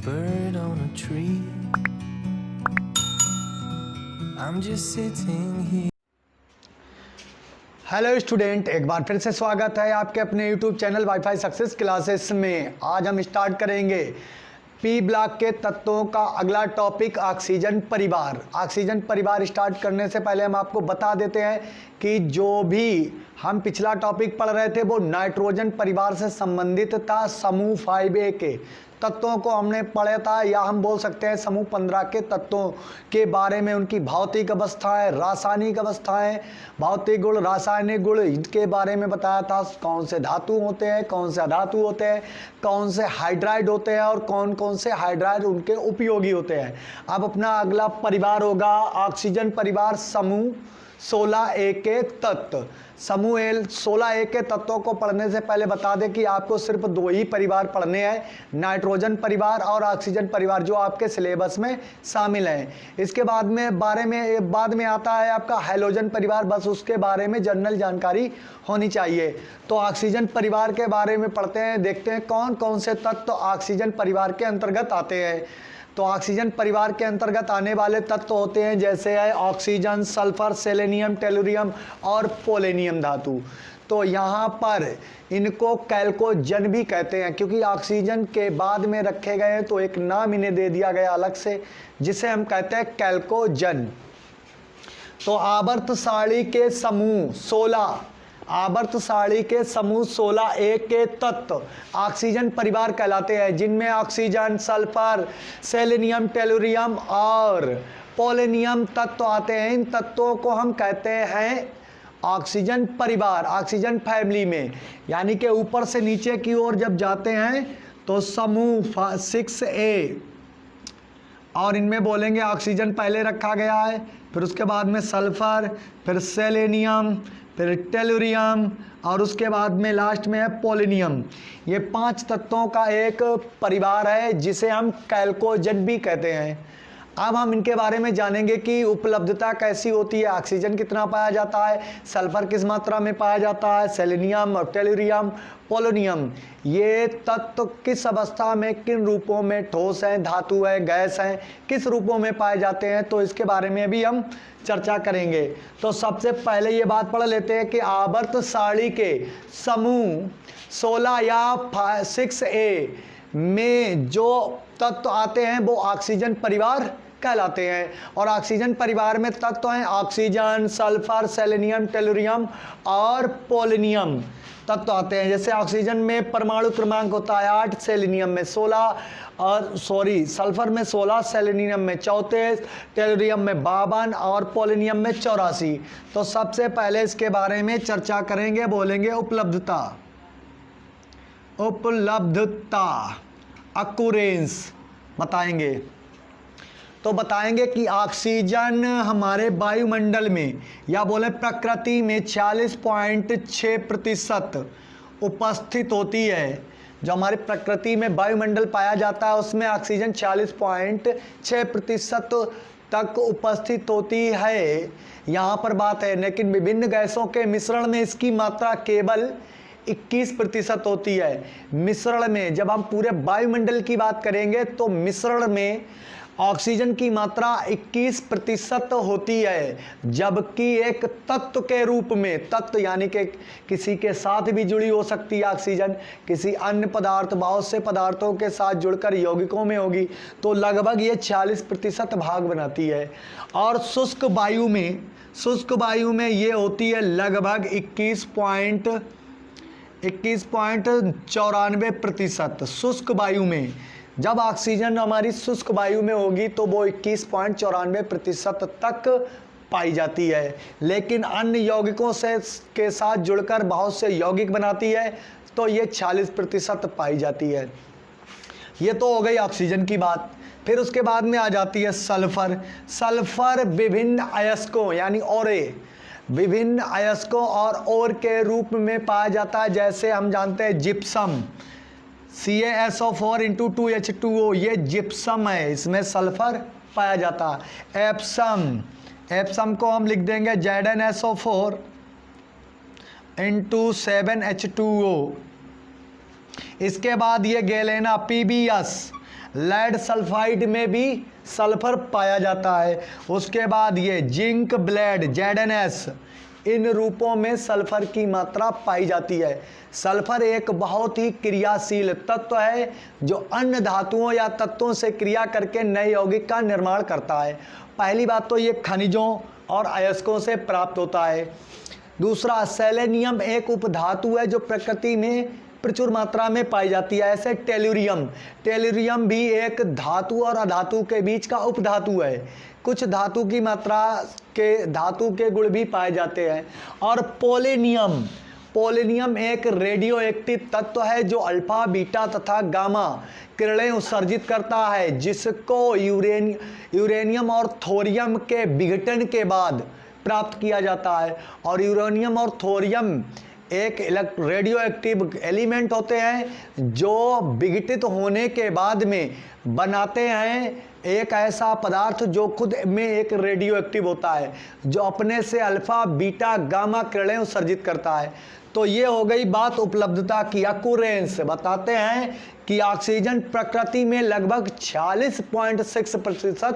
bird on a tree. I'm just sitting here. Hello student, एक बार फिर से स्वागत है आपके अपने YouTube channel wifi success classes में। आज हम स्टार्ट करेंगे पी ब्लॉक के तत्वों का अगला टॉपिक ऑक्सीजन परिवार। ऑक्सीजन परिवार स्टार्ट करने से पहले हम आपको बता देते हैं कि जो भी हम पिछला टॉपिक पढ़ रहे थे वो नाइट्रोजन परिवार से संबंधित था। समूह 5A के तत्वों को हमने पढ़ा था, या हम बोल सकते हैं समूह 15 के तत्वों के बारे में, उनकी भौतिक अवस्थाएं, रासायनिक अवस्थाएं, भौतिक गुण, रासायनिक गुण के बारे में बताया था। कौन से धातु होते हैं, कौन से अधातु होते हैं, कौन से हाइड्राइड होते हैं और कौन कौन से हाइड्राइड उनके उपयोगी होते हैं। अब अपना अगला परिवार होगा ऑक्सीजन परिवार समूह 16A के तत्व। समूह 16A के तत्वों को पढ़ने से पहले बता दें कि आपको सिर्फ दो ही परिवार पढ़ने हैं, नाइट्रोजन परिवार और ऑक्सीजन परिवार, जो आपके सिलेबस में शामिल हैं। इसके बाद में आता है आपका हैलोजन परिवार, बस उसके बारे में जनरल जानकारी होनी चाहिए। तो ऑक्सीजन परिवार के बारे में पढ़ते हैं, देखते हैं कौन कौन से तत्व ऑक्सीजन परिवार के अंतर्गत आते हैं। तो ऑक्सीजन परिवार के अंतर्गत आने वाले तत्व होते हैं जैसे है ऑक्सीजन, सल्फर, सेलेनियम, टेलुरियम और पोलेनियम धातु। तो यहाँ पर इनको कैल्कोजन भी कहते हैं, क्योंकि ऑक्सीजन के बाद में रखे गए हैं तो एक नाम इन्हें दे दिया गया अलग से, जिसे हम कहते हैं कैल्कोजन। तो आवर्त सारणी के समूह 16A के तत्व ऑक्सीजन परिवार कहलाते हैं, जिनमें ऑक्सीजन, सल्फर, सेलेनियम, टेलुरियम और पोलेनियम तत्व आते हैं। इन तत्वों को हम कहते हैं ऑक्सीजन परिवार, ऑक्सीजन फैमिली में। यानी कि ऊपर से नीचे की ओर जब जाते हैं तो समूह 6A, और इनमें बोलेंगे ऑक्सीजन पहले रखा गया है, फिर उसके बाद में सल्फर, फिर सेलेनियम, फिर टेलुरियम और उसके बाद में लास्ट में है पोलेनियम। ये 5 तत्वों का एक परिवार है जिसे हम कैल्कोजन भी कहते हैं। अब हम इनके बारे में जानेंगे कि उपलब्धता कैसी होती है, ऑक्सीजन कितना पाया जाता है, सल्फर किस मात्रा में पाया जाता है, सेलेनियम और टेलुरियम, पोलोनियम, ये तत्व किस अवस्था में, किन रूपों में, ठोस हैं, धातु है, गैस हैं, किस रूपों में पाए जाते हैं, तो इसके बारे में भी हम चर्चा करेंगे। तो सबसे पहले ये बात पढ़ लेते हैं कि आवर्त सारणी के समूह 16 या 6A में जो तत्व आते हैं वो ऑक्सीजन परिवार कहलाते हैं। और ऑक्सीजन परिवार में तत्व हैं ऑक्सीजन, सल्फर, सेलेनियम, टेलुरियम और पोलेनियम तत्व आते हैं। जैसे ऑक्सीजन में परमाणु क्रमांक होता है 8, सेलेनियम में 16 और सल्फर में 16, सेलेनियम में 34, टेलुरियम में 52 और पोलेनियम में 84। तो सबसे पहले इसके बारे में चर्चा करेंगे, बोलेंगे उपलब्धता अक्यूरेंस बताएंगे। तो बताएंगे कि ऑक्सीजन हमारे वायुमंडल में या बोले प्रकृति में 46.6% उपस्थित होती है। जो हमारी प्रकृति में वायुमंडल पाया जाता है उसमें ऑक्सीजन 46.6% तक उपस्थित होती है, यहाँ पर बात है। लेकिन विभिन्न गैसों के मिश्रण में इसकी मात्रा केवल 21% होती है। मिश्रण में जब हम पूरे वायुमंडल की बात करेंगे तो मिश्रण में ऑक्सीजन की मात्रा 21% होती है, जबकि एक तत्व के रूप में, तत्व यानी कि किसी के साथ भी जुड़ी हो सकती है ऑक्सीजन, किसी अन्य पदार्थ, बहुत से पदार्थों के साथ जुड़कर यौगिकों में होगी, तो लगभग ये 40% भाग बनाती है। और शुष्क वायु में ये होती है लगभग 21.94%। शुष्क वायु में जब ऑक्सीजन हमारी शुष्क वायु में होगी तो वो 21.94% तक पाई जाती है। लेकिन अन्य यौगिकों के साथ जुड़कर बहुत से यौगिक बनाती है तो ये 40% पाई जाती है। ये तो हो गई ऑक्सीजन की बात। फिर उसके बाद में आ जाती है सल्फर। सल्फर विभिन्न अयस्कों यानी विभिन्न अयस्कों और के रूप में पाया जाता है। जैसे हम जानते हैं जिप्सम, CaSO4 × 2H2O, ये जिप्सम है, इसमें सल्फर पाया जाता है। एप्सम को हम लिख देंगे ZnSO4 × 7H2O। इसके बाद ये गैलेना PbS लेड सल्फाइड में भी सल्फर पाया जाता है। उसके बाद ये जिंक ब्लेड ZnS, इन रूपों में सल्फर की मात्रा पाई जाती है। सल्फर एक बहुत ही क्रियाशील तत्व है जो अन्य धातुओं या तत्वों से क्रिया करके नए यौगिक का निर्माण करता है। पहली बात तो ये खनिजों और अयस्कों से प्राप्त होता है। दूसरा, सेलेनियम एक उपधातु है जो प्रकृति में प्रचुर मात्रा में पाई जाती है। ऐसे टेलुरियम भी एक धातु और अधातु के बीच का उपधातु है। कुछ धातु की मात्रा के धातु के गुण भी पाए जाते हैं। और पोलेनियम एक रेडियो एक्टिव तत्व है जो अल्फा, बीटा तथा गामा किरणें उत्सर्जित करता है, जिसको यूरेनियम और थोरियम के विघटन के बाद प्राप्त किया जाता है। और यूरेनियम और थोरियम एक रेडियो एक्टिव एलिमेंट होते हैं जो विघटित होने के बाद में बनाते हैं एक ऐसा पदार्थ जो खुद में एक रेडियो एक्टिव होता है, जो अपने से अल्फा, बीटा, गामा किरणें उत्सर्जित करता है। तो ये हो गई बात उपलब्धता की। अकुरेंस बताते हैं कि ऑक्सीजन प्रकृति में लगभग 46.6%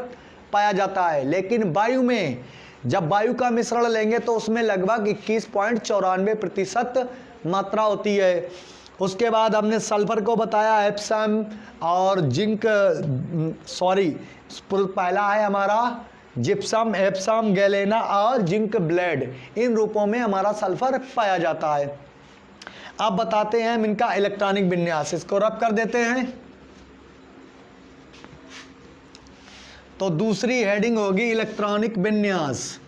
पाया जाता है, लेकिन वायु में जब वायु का मिश्रण लेंगे तो उसमें लगभग 21.94% मात्रा होती है। उसके बाद हमने सल्फर को बताया, एप्सम और जिंक, पहला है हमारा जिप्सम, एप्सम, गैलेना और जिंक ब्लेड, इन रूपों में हमारा सल्फर पाया जाता है। अब बताते हैं इनका इलेक्ट्रॉनिक विन्यास, इसको रब कर देते हैं। तो दूसरी हेडिंग होगी इलेक्ट्रॉनिक विन्यास।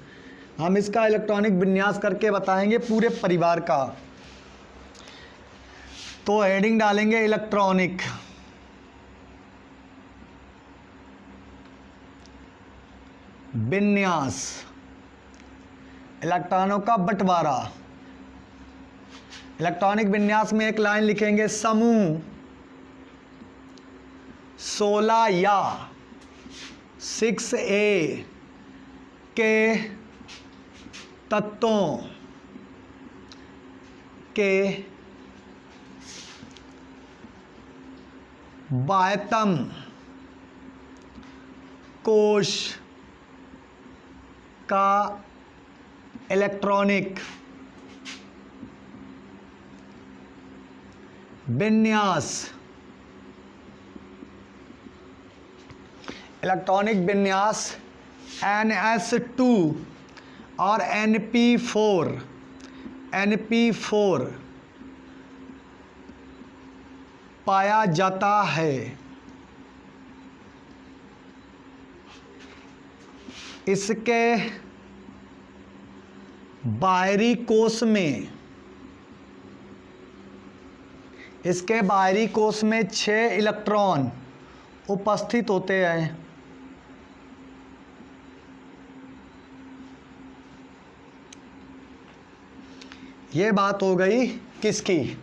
हम इसका इलेक्ट्रॉनिक विन्यास करके बताएंगे पूरे परिवार का। तो हेडिंग डालेंगे इलेक्ट्रॉनिक। विन्यास, इलेक्ट्रॉनों का बंटवारा। इलेक्ट्रॉनिक विन्यास में एक लाइन लिखेंगे, समूह 16 या 6A के तत्वों के बाह्यतम कोश का इलेक्ट्रॉनिक विन्यास। इलेक्ट्रॉनिक विन्यास NS2 और NP4 पाया जाता है। इसके बाहरी कोश में 6 इलेक्ट्रॉन उपस्थित होते हैं। ये बात हो गई किसकी?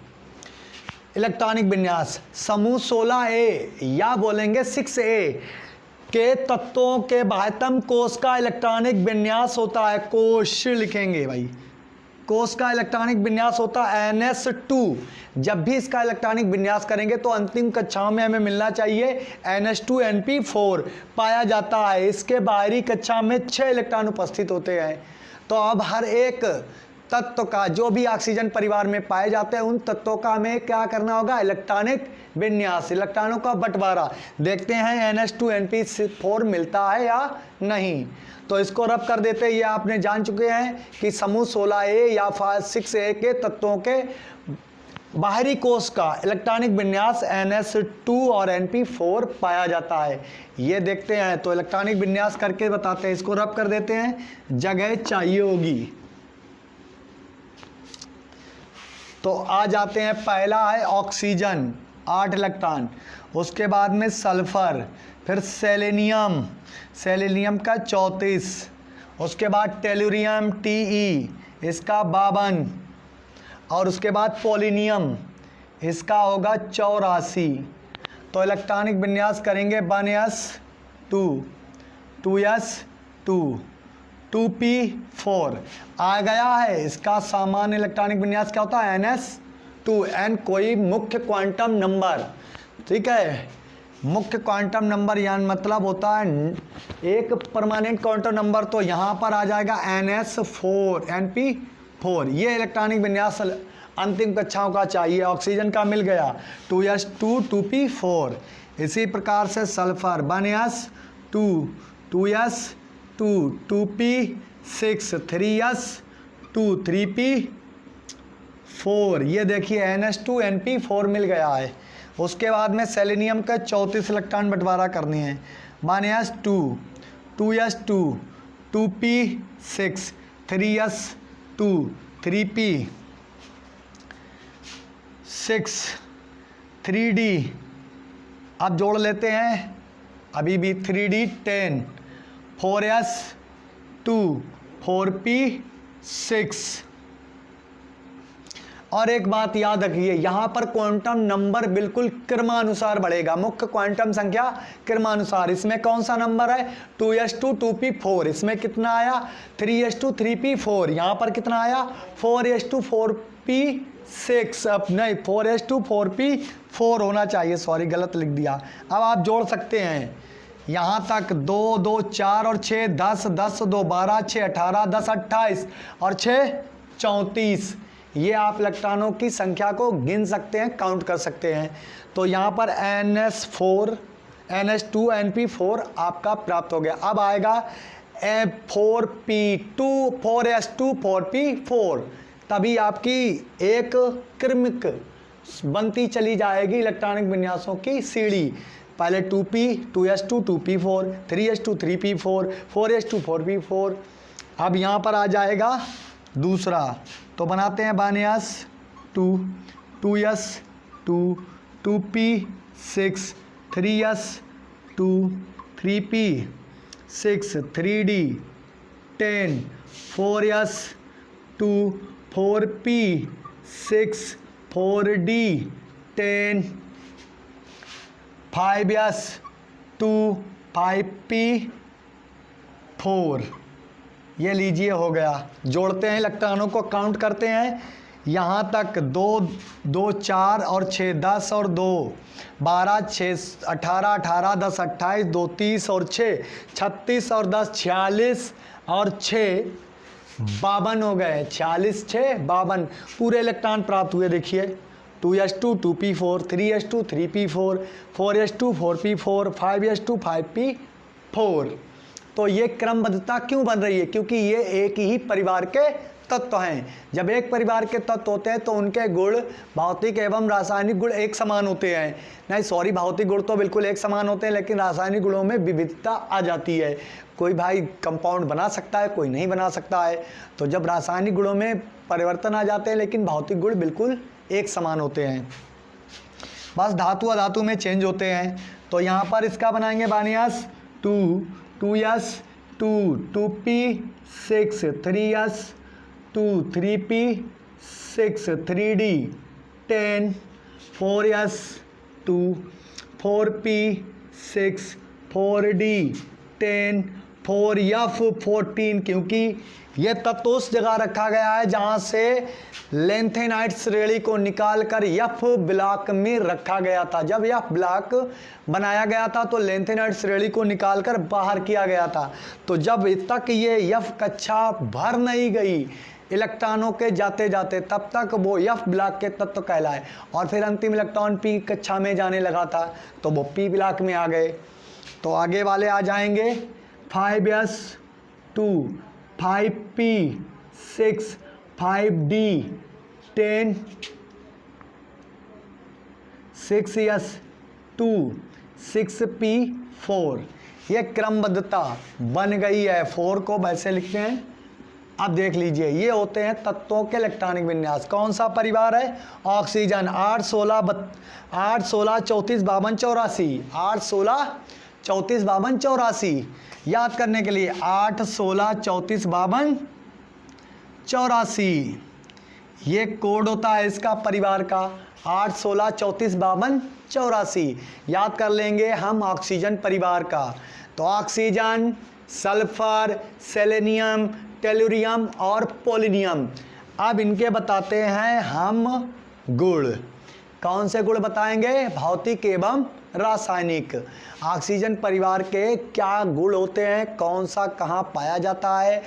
इलेक्ट्रॉनिक विन्यास। समूह 16A या बोलेंगे 6A के तत्वों के बाह्यतम कोश का इलेक्ट्रॉनिक विन्यास होता है। कोश लिखेंगे भाई, कोश का इलेक्ट्रॉनिक विन्यास होता है NS2। जब भी इसका इलेक्ट्रॉनिक विन्यास करेंगे तो अंतिम कक्षाओं में हमें मिलना चाहिए NS2 NP4 पाया जाता है। इसके बाहरी कक्षा में 6 इलेक्ट्रॉन उपस्थित होते हैं। तो अब हर एक तत्व का, जो भी ऑक्सीजन परिवार में पाए जाते हैं, उन तत्वों का हमें क्या करना होगा? इलेक्ट्रॉनिक विन्यास, इलेक्ट्रॉनों का बंटवारा। देखते हैं NS2 NP4 मिलता है या नहीं। तो इसको रब कर देते हैं। ये आपने जान चुके हैं कि समूह 16A या 6A के तत्वों के बाहरी कोश का इलेक्ट्रॉनिक विन्यास NS2 और NP4 पाया जाता है। ये देखते हैं, तो इलेक्ट्रॉनिक विन्यास करके बताते हैं। इसको रब कर देते हैं, जगह चाहिए होगी। तो आ जाते हैं, पहला है ऑक्सीजन 8 इलेक्ट्रॉन, उसके बाद में सल्फर, फिर सेलेनियम का 34, उसके बाद टेलुरियम Te इसका 52, और उसके बाद पोलिनियम इसका होगा 84। तो इलेक्ट्रॉनिक विन्यास करेंगे 1s2 2s2 2p4 आ गया है। इसका सामान्य इलेक्ट्रॉनिक विन्यास क्या होता है? NS2। N कोई मुख्य क्वांटम नंबर, ठीक है। मुख्य क्वांटम नंबर यानी मतलब होता है एक परमानेंट क्वांटम नंबर, तो यहाँ पर आ जाएगा NS4 NP4। ये इलेक्ट्रॉनिक विन्यास अंतिम कक्षाओं का चाहिए। ऑक्सीजन का मिल गया 2s2 2p4। इसी प्रकार से sulphur 1s2 2s2 2p6 3s2 3p4। ये देखिए NS2 NP4 मिल गया है। उसके बाद में सेलेनियम का 34 इलेक्ट्रॉन बंटवारा करनी है। 1s2 2s2 2p6 3s2 3p6 3d। अब जोड़ लेते हैं, अभी भी 3d 10 4s2 4p6। और एक बात याद रखिए, यहाँ पर क्वांटम नंबर बिल्कुल क्रमानुसार बढ़ेगा, मुख्य क्वांटम संख्या क्रमानुसार। इसमें कौन सा नंबर है 2s2 2p4, इसमें कितना आया 3s2 3p4, यहाँ पर कितना आया 4s2 4p6, अब नहीं 4s2 4p4 होना चाहिए, सॉरी गलत लिख दिया। अब आप जोड़ सकते हैं यहाँ तक 2 2 4 और 6 10 10 2 12 6 18 10 28 और 6 34। ये आप इलेक्ट्रॉनों की संख्या को गिन सकते हैं, काउंट कर सकते हैं। तो यहाँ पर NS4 NS2 NP4 आपका प्राप्त हो गया। अब आएगा 4p2 4s2 4p4, तभी आपकी एक क्रमिक बनती चली जाएगी इलेक्ट्रॉनिक विन्यासों की सीढ़ी। पहले 2p 2s2 2p4 3s2 3p4 4s2 4p4। अब यहाँ पर आ जाएगा दूसरा, तो बनाते हैं 1s2 2s2 2p6 3s2 3p6 3d 10 4s2 4p6 4d 10 5s2 5p4। ये लीजिए हो गया। जोड़ते हैं इलेक्ट्रॉनों को, काउंट करते हैं यहाँ तक 2 2 4 और 6 10 और 2 12 6 18 18 10 28 2 30 और 6 36 और 10 46 और 6 52 हो गए। 46 6 52 पूरे इलेक्ट्रॉन प्राप्त हुए। देखिए 2s2 2p4 3s2 3p4 4s2 4p4 5s2 5p4। तो ये क्रमबद्धता क्यों बन रही है, क्योंकि ये एक ही परिवार के तत्व हैं। जब एक परिवार के तत्व होते हैं तो उनके गुण भौतिक एवं रासायनिक गुण एक समान होते हैं। नहीं सॉरी, भौतिक गुण तो बिल्कुल एक समान होते हैं, लेकिन रासायनिक गुणों में विविधता आ जाती है। कोई भाई कंपाउंड बना सकता है, कोई नहीं बना सकता है। तो जब रासायनिक गुणों में परिवर्तन आ जाते हैं, लेकिन भौतिक गुण बिल्कुल एक समान होते हैं, बस धातु अधातु में चेंज होते हैं। तो यहाँ पर इसका बनाएंगे 2s2 2s2 2p6 3s2 3p6 3d 10 4s2 4p6 4d 10 4f14, क्योंकि यह तत्व उस जगह रखा गया है जहां से लेंथेनाइट श्रेणी को निकालकर यफ ब्लॉक में रखा गया था। जब यफ ब्लॉक बनाया गया था तो लेंथेनाइट श्रेणी को निकालकर बाहर किया गया था। तो जब तक ये यफ कक्षा भर नहीं गई इलेक्ट्रॉनों के जाते जाते, तब तक वो यफ ब्लॉक के तत्व कहलाए, और फिर अंतिम इलेक्ट्रॉन पी कक्षा में जाने लगा था तो वो पी ब्लॉक में आ गए। तो आगे वाले आ जाएंगे 5s2 5p6 5d 10 6s2 6p4। ये क्रमबद्धता बन गई है। 4 को वैसे लिखते हैं। अब देख लीजिए, ये होते हैं तत्वों के इलेक्ट्रॉनिक विन्यास। कौन सा परिवार है? ऑक्सीजन। 8 16 34 52 84 8 16 34 52 84। याद करने के लिए 8 16 34 52 84 ये कोड होता है इसका परिवार का। 8 16 34 52 84 याद कर लेंगे हम ऑक्सीजन परिवार का। तो ऑक्सीजन, सल्फर, सेलेनियम, टेलुरियम और पोलिनियम। अब इनके बताते हैं हम गुण। कौन से गुण बताएंगे? भौतिक एवं रासायनिक। ऑक्सीजन परिवार के क्या गुण होते हैं, कौन सा कहाँ पाया जाता है,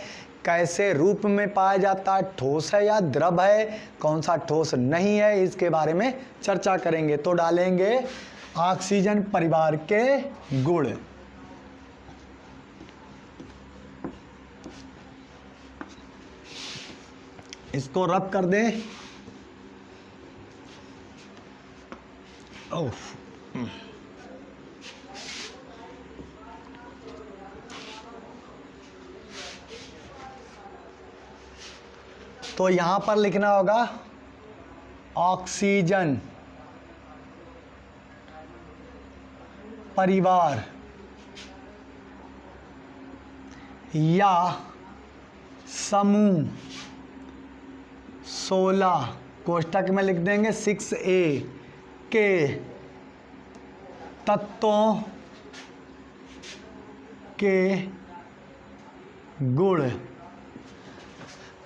कैसे रूप में पाया जाता है, ठोस है या द्रव है, कौन सा ठोस नहीं है, इसके बारे में चर्चा करेंगे। तो डालेंगे ऑक्सीजन परिवार के गुण। इसको रब कर दें। ओह, तो यहां पर लिखना होगा ऑक्सीजन परिवार या समूह 16 कोष्टक में लिख देंगे 6A के तत्वों के गुण।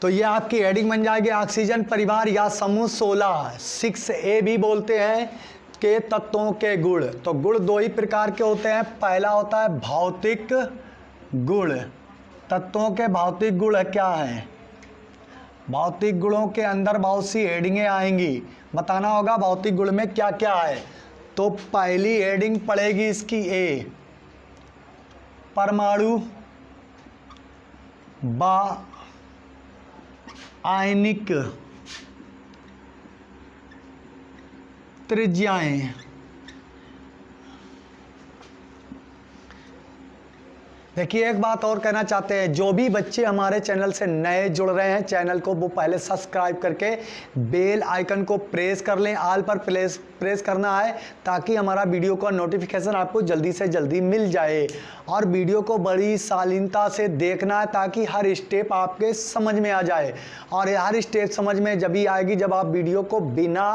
तो ये आपकी हेडिंग बन जाएगी ऑक्सीजन परिवार या समूह 16 6A भी बोलते हैं के तत्वों के गुण। तो गुण दो ही प्रकार के होते हैं। पहला होता है भौतिक गुण। तत्वों के भौतिक गुण क्या हैं? भौतिक गुणों के अंदर बहुत सी हेडिंगें आएंगी, बताना होगा भौतिक गुण में क्या क्या है। तो पहली हेडिंग पड़ेगी इसकी ए, परमाणु व आयनिक त्रिज्याएं। देखिए एक बात और कहना चाहते हैं, जो भी बच्चे हमारे चैनल से नए जुड़ रहे हैं, चैनल को वो पहले सब्सक्राइब करके बेल आइकन को प्रेस कर लें। ऑल पर प्रेस करना है ताकि हमारा वीडियो का नोटिफिकेशन आपको जल्दी से जल्दी मिल जाए। और वीडियो को बड़ी शालीनता से देखना है ताकि हर स्टेप आपके समझ में आ जाए। और हर स्टेप समझ में जब ही आएगी जब आप वीडियो को बिना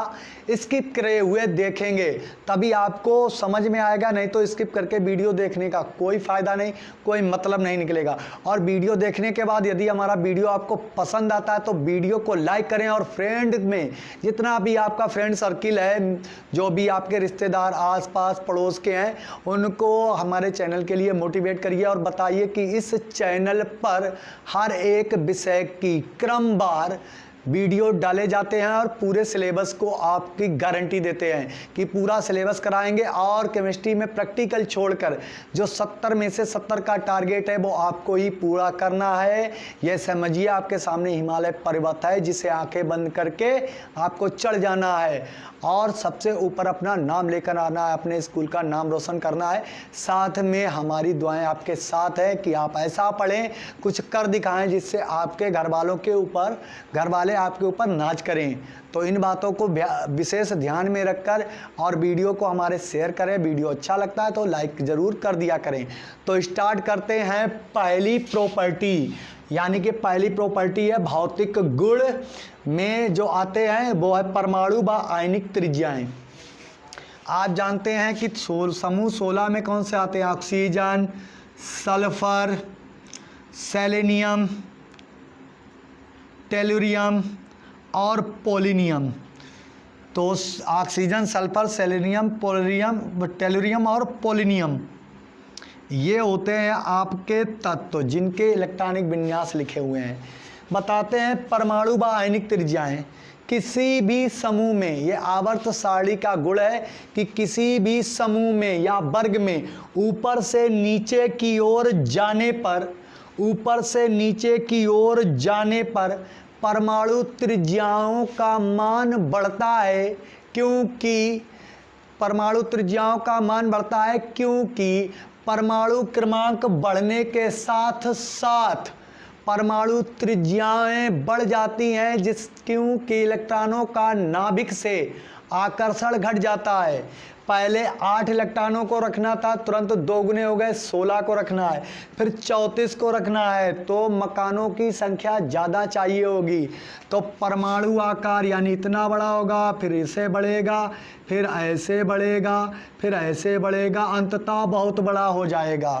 स्किप करे हुए देखेंगे, तभी आपको समझ में आएगा। नहीं तो स्किप करके वीडियो देखने का कोई फ़ायदा नहीं, कोई मतलब नहीं निकलेगा। और वीडियो देखने के बाद यदि हमारा वीडियो आपको पसंद आता है तो वीडियो को लाइक करें और फ्रेंड में जितना भी आपका फ्रेंड सर्किल है, जो भी आपके रिश्तेदार आसपास पड़ोस के हैं, उनको हमारे चैनल के लिए मोटिवेट करिए और बताइए कि इस चैनल पर हर एक विषय की क्रमवार वीडियो डाले जाते हैं और पूरे सिलेबस को आपकी गारंटी देते हैं कि पूरा सिलेबस कराएंगे। और केमिस्ट्री में प्रैक्टिकल छोड़कर जो 70 में से 70 का टारगेट है वो आपको ही पूरा करना है। यह समझिए आपके सामने हिमालय पर्वत है जिसे आंखें बंद करके आपको चढ़ जाना है और सबसे ऊपर अपना नाम लेकर आना है, अपने स्कूल का नाम रोशन करना है। साथ में हमारी दुआएं आपके साथ है कि आप ऐसा पढ़ें, कुछ कर दिखाएं जिससे आपके घर वालों के ऊपर, घर वाले आपके ऊपर नाच करें। तो इन बातों को विशेष ध्यान में रखकर और वीडियो को हमारे शेयर करें। वीडियो अच्छा लगता है तो लाइक ज़रूर कर दिया करें। तो स्टार्ट करते हैं। पहली प्रॉपर्टी, यानी कि पहली प्रॉपर्टी है भौतिक गुण में जो आते हैं वो है परमाणु व आयनिक त्रिज्याएं। आप जानते हैं कि समूह 16 में कौन से आते हैं? ऑक्सीजन, सल्फर, सेलेनियम, टेलुरियम और पोलिनियम। तो ऑक्सीजन, सल्फर, सेलेनियम, टेलुरियम और पोलिनियम ये होते हैं आपके तत्व जिनके इलेक्ट्रॉनिक विन्यास लिखे हुए हैं। बताते हैं परमाणु व आयनिक त्रिज्याएं। किसी भी समूह में, ये आवर्त सारणी का गुण है कि किसी भी समूह में या वर्ग में ऊपर से नीचे की ओर जाने पर, ऊपर से नीचे की ओर जाने पर परमाणु त्रिज्याओं का मान बढ़ता है। क्योंकि परमाणु त्रिज्याओं का मान बढ़ता है क्योंकि परमाणु क्रमांक बढ़ने के साथ साथ परमाणु त्रिज्याएं बढ़ जाती हैं, क्योंकि इलेक्ट्रॉनों का नाभिक से आकर्षण घट जाता है। पहले 8 इलेक्ट्रॉनों को रखना था, तुरंत 2 गुने हो गए, 16 को रखना है, फिर 34 को रखना है, तो मकानों की संख्या ज़्यादा चाहिए होगी। तो परमाणु आकार यानी इतना बड़ा होगा, फिर इसे बढ़ेगा, फिर ऐसे बढ़ेगा, फिर ऐसे बढ़ेगा, अंततः बहुत बड़ा हो जाएगा।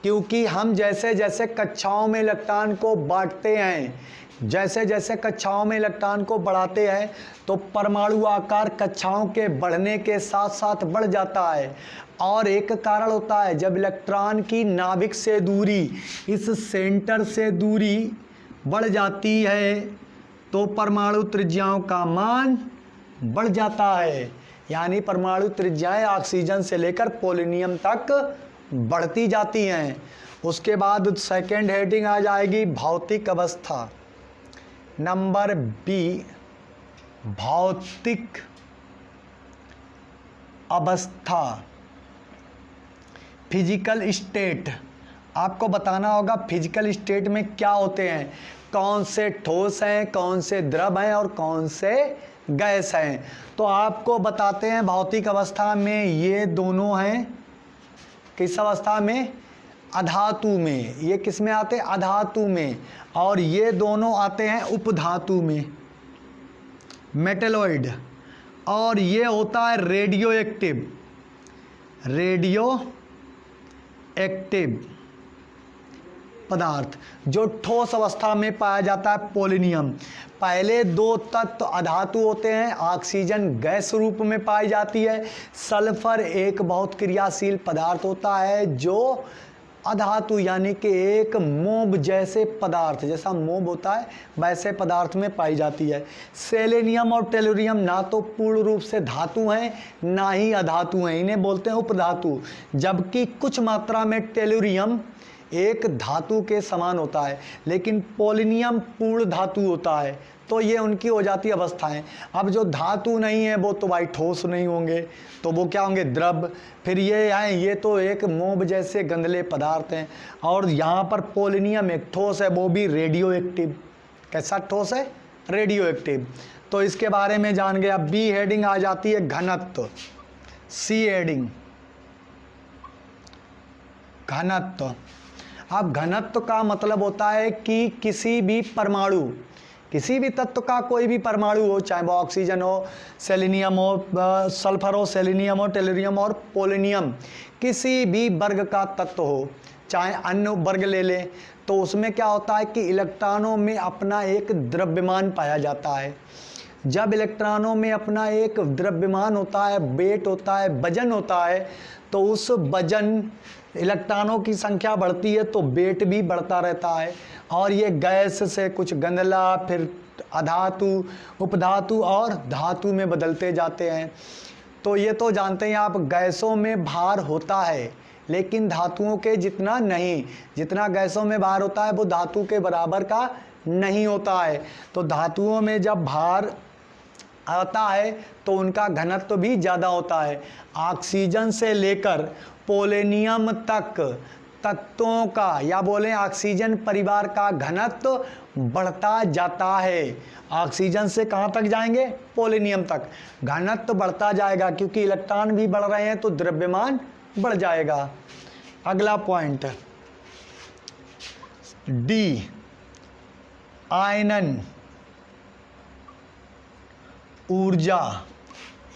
क्योंकि हम जैसे जैसे कक्षाओं में इलेक्ट्रॉन को बांटते हैं, जैसे जैसे कक्षाओं में इलेक्ट्रॉन को बढ़ाते हैं तो परमाणु आकार कक्षाओं के बढ़ने के साथ साथ बढ़ जाता है। और एक कारण होता है, जब इलेक्ट्रॉन की नाभिक से दूरी, इस सेंटर से दूरी बढ़ जाती है तो परमाणु त्रिज्याओं का मान बढ़ जाता है। यानी परमाणु त्रिज्याएं ऑक्सीजन से लेकर पोलोनियम तक बढ़ती जाती हैं। उसके बाद सेकेंड हेडिंग आ जाएगी भौतिक अवस्था। नंबर बी, भौतिक अवस्था, फिजिकल स्टेट। आपको बताना होगा फिजिकल स्टेट में क्या होते हैं, कौन से ठोस हैं, कौन से द्रव हैं और कौन से गैस हैं। तो आपको बताते हैं भौतिक अवस्था में ये दोनों हैं, किस अवस्था में, अधातु में। ये किस में आते हैं, अधातु में। और ये दोनों आते हैं उपधातु में, मेटेलॉइड। और ये होता है रेडियो एक्टिव, रेडियो एक्टिव पदार्थ जो ठोस अवस्था में पाया जाता है, पोलोनियम। पहले दो तत्व अधातु होते हैं, ऑक्सीजन गैस रूप में पाई जाती है। सल्फर एक बहुत क्रियाशील पदार्थ होता है जो अधातु यानी कि एक मोम जैसे पदार्थ, जैसा मोम होता है वैसे पदार्थ में पाई जाती है। सेलेनियम और टेलुरियम ना तो पूर्ण रूप से धातु हैं ना ही अधातु हैं, इन्हें बोलते हैं उपधातु। जबकि कुछ मात्रा में टेलुरियम एक धातु के समान होता है, लेकिन पोलोनियम पूर्ण धातु होता है। तो ये उनकी हो जाती अवस्थाएं। अब जो धातु नहीं है वो तो भाई ठोस नहीं होंगे, तो वो क्या होंगे, द्रव। फिर ये हैं, ये तो एक मोम जैसे गंधले पदार्थ हैं। और यहाँ पर पोलोनियम एक ठोस है, वो भी रेडियो एक्टिव। कैसा ठोस है, रेडियो एक्टिव। तो इसके बारे में जान गए। अब बी हेडिंग आ जाती है घनत्व, सी हेडिंग घनत्व। अब घनत्व का मतलब होता है कि किसी भी परमाणु, किसी भी तत्व का कोई भी परमाणु हो, चाहे वो ऑक्सीजन हो, सेलेनियम हो, सल्फर हो, सेलेनियम हो, टेलुरियम और पोलोनियम, किसी भी वर्ग का तत्व हो, चाहे अन्य वर्ग ले लें, तो उसमें क्या होता है कि इलेक्ट्रॉनों में अपना एक द्रव्यमान पाया जाता है। जब इलेक्ट्रॉनों में अपना एक द्रव्यमान होता है, वेट होता है, वजन होता है, तो उस वजन, इलेक्ट्रॉनों की संख्या बढ़ती है तो वेट भी बढ़ता रहता है। और ये गैस से कुछ गंधला, फिर अधातु, उपधातु और धातु में बदलते जाते हैं। तो ये तो जानते हैं आप, गैसों में भार होता है लेकिन धातुओं के जितना नहीं। जितना गैसों में भार होता है वो धातु के बराबर का नहीं होता है। तो धातुओं में जब भार आता है तो उनका घनत्व भी ज़्यादा होता है। ऑक्सीजन से लेकर पोलोनियम तक तत्वों का, या बोलें ऑक्सीजन परिवार का घनत्व बढ़ता जाता है। ऑक्सीजन से कहाँ तक जाएंगे, पोलोनियम तक। घनत्व बढ़ता जाएगा क्योंकि इलेक्ट्रॉन भी बढ़ रहे हैं तो द्रव्यमान बढ़ जाएगा। अगला पॉइंट डी, आयनन ऊर्जा,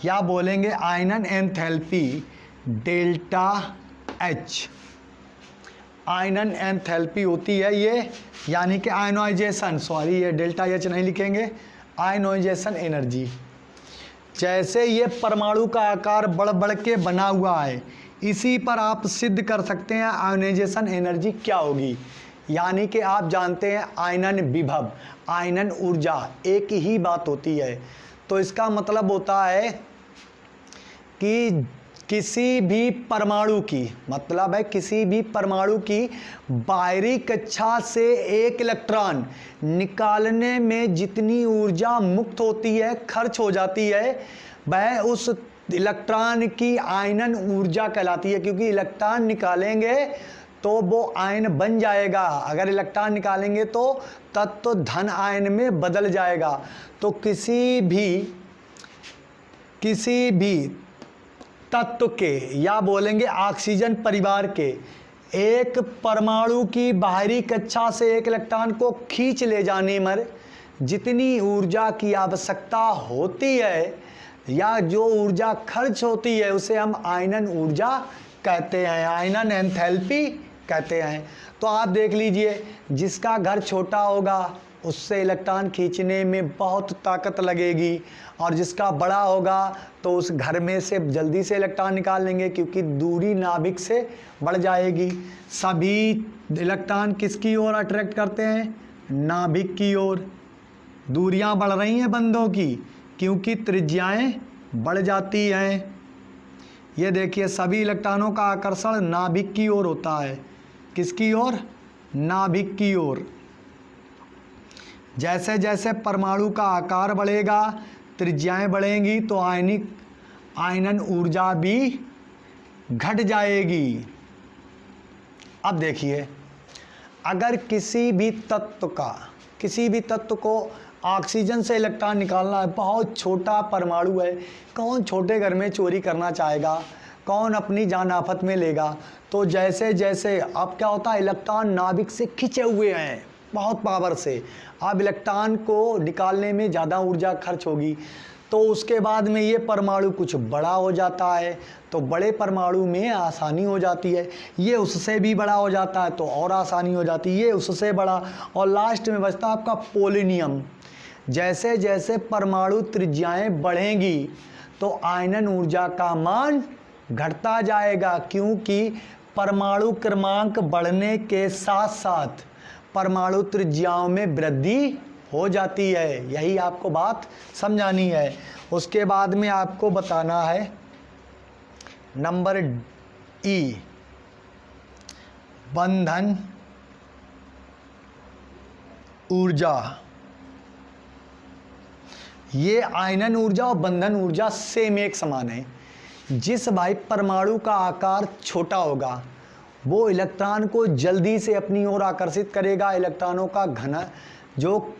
या बोलेंगे आयनन एंथैल्पी, डेल्टा एच। आयनन एंथैल्पी होती है ये, यानी कि आयनोइजेशन, सॉरी ये डेल्टा एच नहीं लिखेंगे, आयनोइजेशन एनर्जी। जैसे ये परमाणु का आकार बढ़ बढ़ के बना हुआ है, इसी पर आप सिद्ध कर सकते हैं आयनोइजेशन एनर्जी क्या होगी। यानी कि आप जानते हैं आयनन विभव, आयनन ऊर्जा एक ही बात होती है। तो इसका मतलब होता है कि किसी भी परमाणु की, मतलब है किसी भी परमाणु की बाहरी कक्षा से एक इलेक्ट्रॉन निकालने में जितनी ऊर्जा मुक्त होती है, खर्च हो जाती है, वह उस इलेक्ट्रॉन की आयनन ऊर्जा कहलाती है। क्योंकि इलेक्ट्रॉन निकालेंगे तो वो आयन बन जाएगा, अगर इलेक्ट्रॉन निकालेंगे तो तत्व धन आयन में बदल जाएगा। तो किसी भी तत्व के, या बोलेंगे ऑक्सीजन परिवार के एक परमाणु की बाहरी कक्षा से एक इलेक्ट्रॉन को खींच ले जाने में जितनी ऊर्जा की आवश्यकता होती है या जो ऊर्जा खर्च होती है उसे हम आयनन ऊर्जा कहते हैं, आयनन एंथैल्पी कहते हैं। तो आप देख लीजिए, जिसका घर छोटा होगा उससे इलेक्ट्रॉन खींचने में बहुत ताकत लगेगी, और जिसका बड़ा होगा तो उस घर में से जल्दी से इलेक्ट्रॉन निकाल लेंगे, क्योंकि दूरी नाभिक से बढ़ जाएगी। सभी इलेक्ट्रॉन किसकी ओर अट्रैक्ट करते हैं? नाभिक की ओर। दूरियां बढ़ रही हैं बंधों की, क्योंकि त्रिज्याएं बढ़ जाती हैं। ये देखिए, सभी इलेक्ट्रॉनों का आकर्षण नाभिक की ओर होता है। किसकी ओर? नाभिक की ओर। जैसे जैसे परमाणु का आकार बढ़ेगा, त्रिज्याएं बढ़ेंगी, तो आयनन ऊर्जा भी घट जाएगी। अब देखिए, अगर किसी भी तत्व को ऑक्सीजन से इलेक्ट्रॉन निकालना है, बहुत छोटा परमाणु है, कौन छोटे घर में चोरी करना चाहेगा, कौन अपनी जान आफत में लेगा? तो जैसे जैसे अब क्या होता है, इलेक्ट्रॉन नाभिक से खिंचे हुए हैं बहुत पावर से, अब इलेक्ट्रॉन को निकालने में ज़्यादा ऊर्जा खर्च होगी, तो उसके बाद में ये परमाणु कुछ बड़ा हो जाता है, तो बड़े परमाणु में आसानी हो जाती है। ये उससे भी बड़ा हो जाता है तो और आसानी हो जाती है, ये उससे बड़ा, और लास्ट में बचता है आपका पोलोनियम। जैसे जैसे परमाणु त्रिज्याएं बढ़ेंगी तो आयनन ऊर्जा का मान घटता जाएगा, क्योंकि परमाणु क्रमांक बढ़ने के साथ साथ परमाणु त्रिज्याओं में वृद्धि हो जाती है। यही आपको बात समझानी है। उसके बाद में आपको बताना है नंबर ई, बंधन ऊर्जा। ये आयनन ऊर्जा और बंधन ऊर्जा सेम एक समान है। जिस भाई परमाणु का आकार छोटा होगा वो इलेक्ट्रॉन को जल्दी से अपनी ओर आकर्षित करेगा। इलेक्ट्रॉनों का घन जो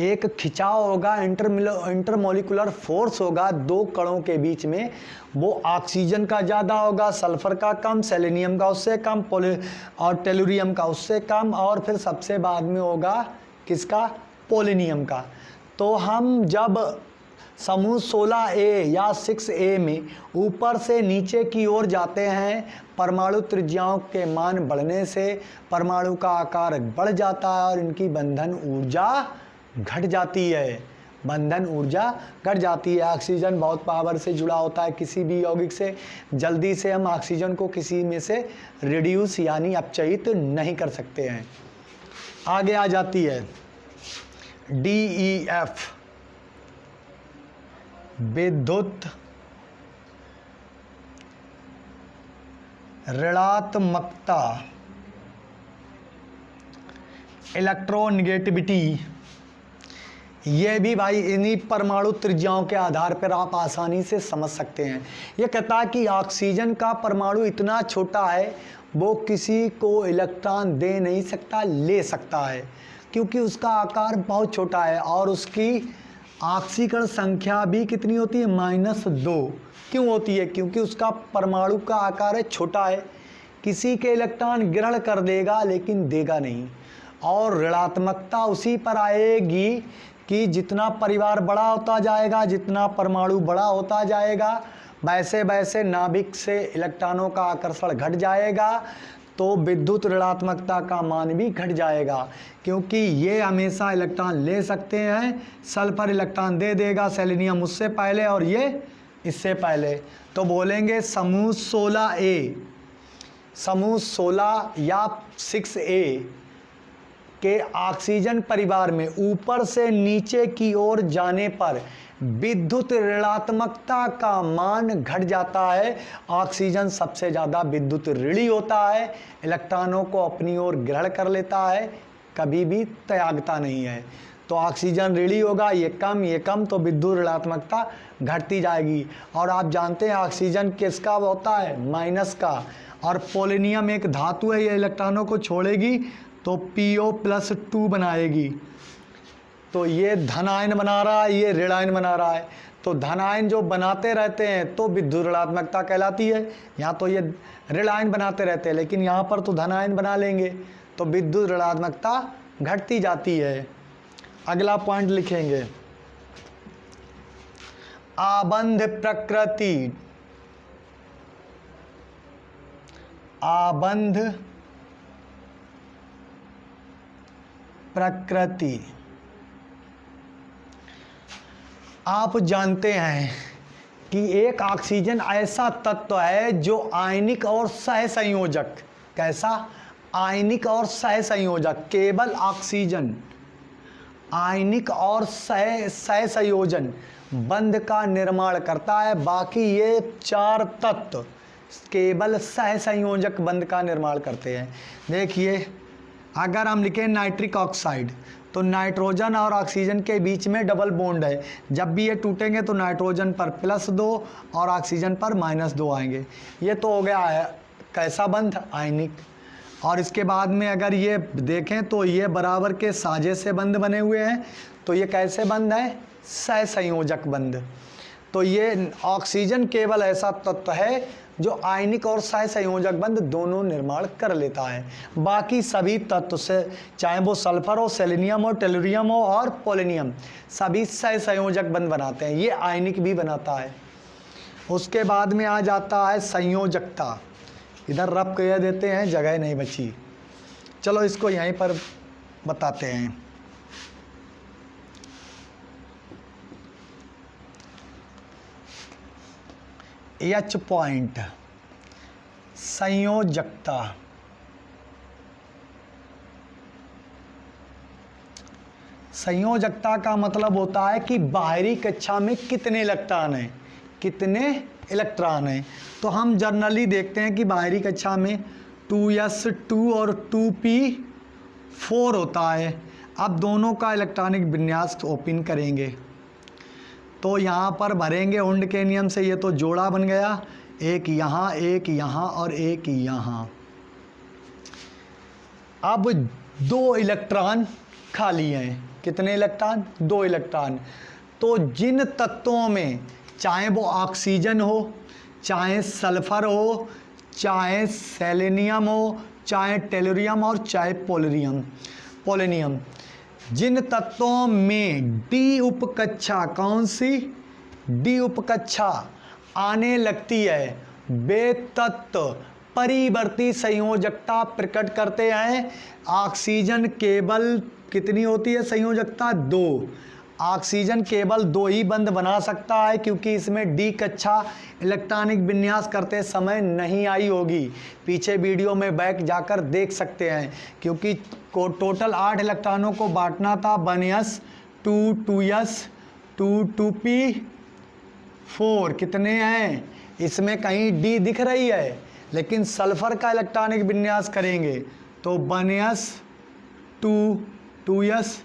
एक खिंचाव होगा, इंटरमोलिकुलर फोर्स होगा दो कणों के बीच में, वो ऑक्सीजन का ज़्यादा होगा, सल्फर का कम, सेलेनियम का उससे कम, और टेलुरियम का उससे कम, और फिर सबसे बाद में होगा किसका? पोलोनियम का। तो हम जब समूह 16A या 6A में ऊपर से नीचे की ओर जाते हैं, परमाणु त्रिज्याओं के मान बढ़ने से परमाणु का आकार बढ़ जाता है और इनकी बंधन ऊर्जा घट जाती है। बंधन ऊर्जा घट जाती है। ऑक्सीजन बहुत पावर से जुड़ा होता है किसी भी यौगिक से, जल्दी से हम ऑक्सीजन को किसी में से रिड्यूस यानी अपचयित नहीं कर सकते हैं। आगे आ जाती है DEF, विद्युत ऋणात्मकता, इलेक्ट्रोनेगेटिविटी। ये भी भाई इन्हीं परमाणु त्रिज्याओं के आधार पर आप आसानी से समझ सकते हैं। ये कहता है कि ऑक्सीजन का परमाणु इतना छोटा है वो किसी को इलेक्ट्रॉन दे नहीं सकता, ले सकता है, क्योंकि उसका आकार बहुत छोटा है और उसकी ऑक्सीकरण संख्या भी कितनी होती है? -2। क्यों होती है? क्योंकि उसका परमाणु का आकार है छोटा है, किसी के इलेक्ट्रॉन ग्रहण कर देगा लेकिन देगा नहीं। और ऋणात्मकता उसी पर आएगी कि जितना परिवार बड़ा होता जाएगा, जितना परमाणु बड़ा होता जाएगा, वैसे वैसे नाभिक से इलेक्ट्रॉनों का आकर्षण घट जाएगा, तो विद्युत ऋणात्मकता का मान भी घट जाएगा, क्योंकि ये हमेशा इलेक्ट्रॉन ले सकते हैं। सल्फर इलेक्ट्रॉन दे देगा, सेलेनियम उससे पहले और ये इससे पहले। तो बोलेंगे समूह 16A, समूह 16 या 6A के ऑक्सीजन परिवार में ऊपर से नीचे की ओर जाने पर विद्युत ऋणात्मकता का मान घट जाता है। ऑक्सीजन सबसे ज़्यादा विद्युत ऋणी होता है, इलेक्ट्रॉनों को अपनी ओर ग्रहण कर लेता है, कभी भी त्यागता नहीं है। तो ऑक्सीजन ऋणी होगा, ये कम, तो विद्युत ऋणात्मकता घटती जाएगी। और आप जानते हैं ऑक्सीजन किसका होता है? माइनस का। और पोलोनियम एक धातु है, ये इलेक्ट्रॉनों को छोड़ेगी तो PO+2 बनाएगी। तो ये धन आयन बना रहा है, ये ऋण आयन बना रहा है। तो धन आयन जो बनाते रहते हैं तो विद्युत ऋणात्मकता कहलाती है। यहाँ तो ये ऋण आयन बनाते रहते हैं, लेकिन यहाँ पर तो धन आयन बना लेंगे तो विद्युत ऋणात्मकता घटती जाती है। अगला पॉइंट लिखेंगे, आबंध प्रकृति। आबंध प्रकृति आप जानते हैं कि एक ऑक्सीजन ऐसा तत्व है जो आयनिक और सहसंयोजक, कैसा, आयनिक और सहसंयोजक, केवल ऑक्सीजन आयनिक और सहसंयोजन बंध का निर्माण करता है, बाकी ये 4 तत्व केवल सहसंयोजक बंध का निर्माण करते हैं। देखिए, अगर हम लिखें नाइट्रिक ऑक्साइड, तो नाइट्रोजन और ऑक्सीजन के बीच में डबल बॉन्ड है, जब भी ये टूटेंगे तो नाइट्रोजन पर +2 और ऑक्सीजन पर -2 आएंगे। ये तो हो गया है कैसा बंध, आयनिक। और इसके बाद में अगर ये देखें तो ये बराबर के साझे से बंध बने हुए हैं, तो ये कैसे बंध है, सहसंयोजक बंध। तो ये ऑक्सीजन केवल ऐसा तत्व है जो आयनिक और सहसंयोजक बंध दोनों निर्माण कर लेता है। बाकी सभी तत्व से, चाहे वो सल्फर हो, सेलेनियम हो, टेलुरियम हो और पोलोनियम, सभी सहसंयोजक बंध बनाते हैं। ये आयनिक भी बनाता है। उसके बाद में आ जाता है संयोजकता। इधर रब कह देते हैं, जगह नहीं बची, चलो इसको यहीं पर बताते हैं। H point, संयोजकता। संयोजकता का मतलब होता है कि बाहरी कक्षा में कितने इलेक्ट्रॉन हैं, कितने इलेक्ट्रॉन हैं। तो हम जनरली देखते हैं कि बाहरी कक्षा में 2s2 और 2p4 होता है। अब दोनों का इलेक्ट्रॉनिक विन्यास ओपन करेंगे तो यहाँ पर भरेंगे हुंड के नियम से, ये तो जोड़ा बन गया, एक यहाँ और एक यहाँ। अब 2 इलेक्ट्रॉन खाली हैं, कितने इलेक्ट्रॉन, 2 इलेक्ट्रॉन। तो जिन तत्वों में, चाहे वो ऑक्सीजन हो, चाहे सल्फर हो, चाहे सेलेनियम हो, चाहे टेलुरियम और चाहे पोलोनियम, जिन तत्वों में डी उपकक्षा, कौन सी, डी उपकक्षा आने लगती है, वे तत्व परिवर्ती संयोजकता प्रकट करते हैं। ऑक्सीजन केवल कितनी होती है संयोजकता, 2। ऑक्सीजन केवल 2 ही बंध बना सकता है, क्योंकि इसमें डी कक्षा इलेक्ट्रॉनिक विन्यास करते समय नहीं आई होगी। पीछे वीडियो में बैक जाकर देख सकते हैं, क्योंकि को टोटल 8 इलेक्ट्रॉनों को बांटना था, 1s 2 2s 2 2p4, कितने हैं, इसमें कहीं डी दिख रही है, लेकिन सल्फर का इलेक्ट्रॉनिक विन्यास करेंगे तो 1s 2 2s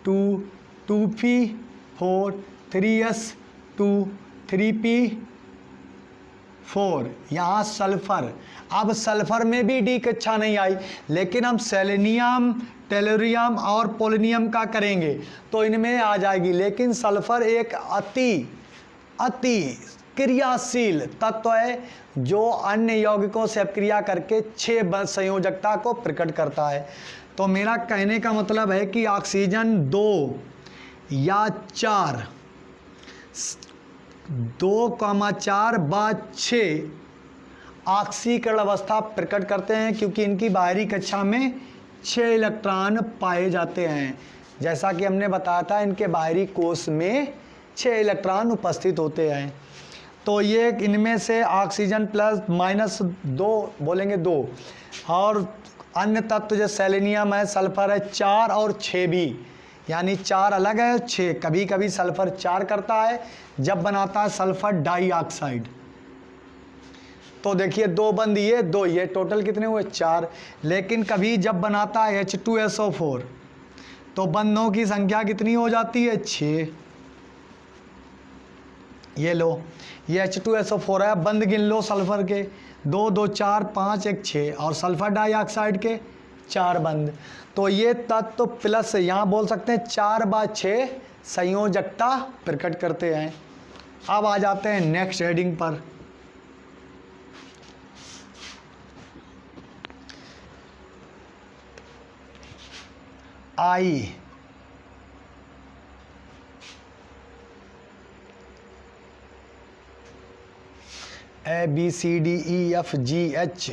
2 2p4 3s 2 3p4, यहाँ सल्फर। अब सल्फर में भी डी कक्षा नहीं आई, लेकिन हम सेलेनियम, टेलुरियम और पोलोनियम का करेंगे तो इनमें आ जाएगी। लेकिन सल्फर एक अति क्रियाशील तत्व है जो अन्य यौगिकों से अपक्रिया करके 6 संयोजकता को प्रकट करता है। तो मेरा कहने का मतलब है कि ऑक्सीजन 2 या 4, 2,4 बाद 6 ऑक्सीकरण अवस्था प्रकट करते हैं, क्योंकि इनकी बाहरी कक्षा में 6 इलेक्ट्रॉन पाए जाते हैं। जैसा कि हमने बताया था, इनके बाहरी कोश में 6 इलेक्ट्रॉन उपस्थित होते हैं। तो ये इनमें से ऑक्सीजन +-2 बोलेंगे 2, और अन्य तत्व जो सेलेनियम है, सल्फर है, 4 और 6 भी, यानी 4 अलग है, 6। कभी कभी सल्फर 4 करता है जब बनाता है सल्फर डाइऑक्साइड। तो देखिए 2 बंद ये 2, ये टोटल कितने हुए, 4। लेकिन कभी जब बनाता है H2SO4 तो बंधों की संख्या कितनी हो जाती है, 6। ये लो, ये H2SO4 है, बंद गिन लो सल्फर के, 2 2 4 5 1 6, और सल्फर डाइऑक्साइड के 4 बंद। तो ये तत्व प्लस, यहाँ बोल सकते हैं 4/6 संयोजकता प्रकट करते हैं। अब आ जाते हैं नेक्स्ट हेडिंग पर। आई, ABCDEFGH,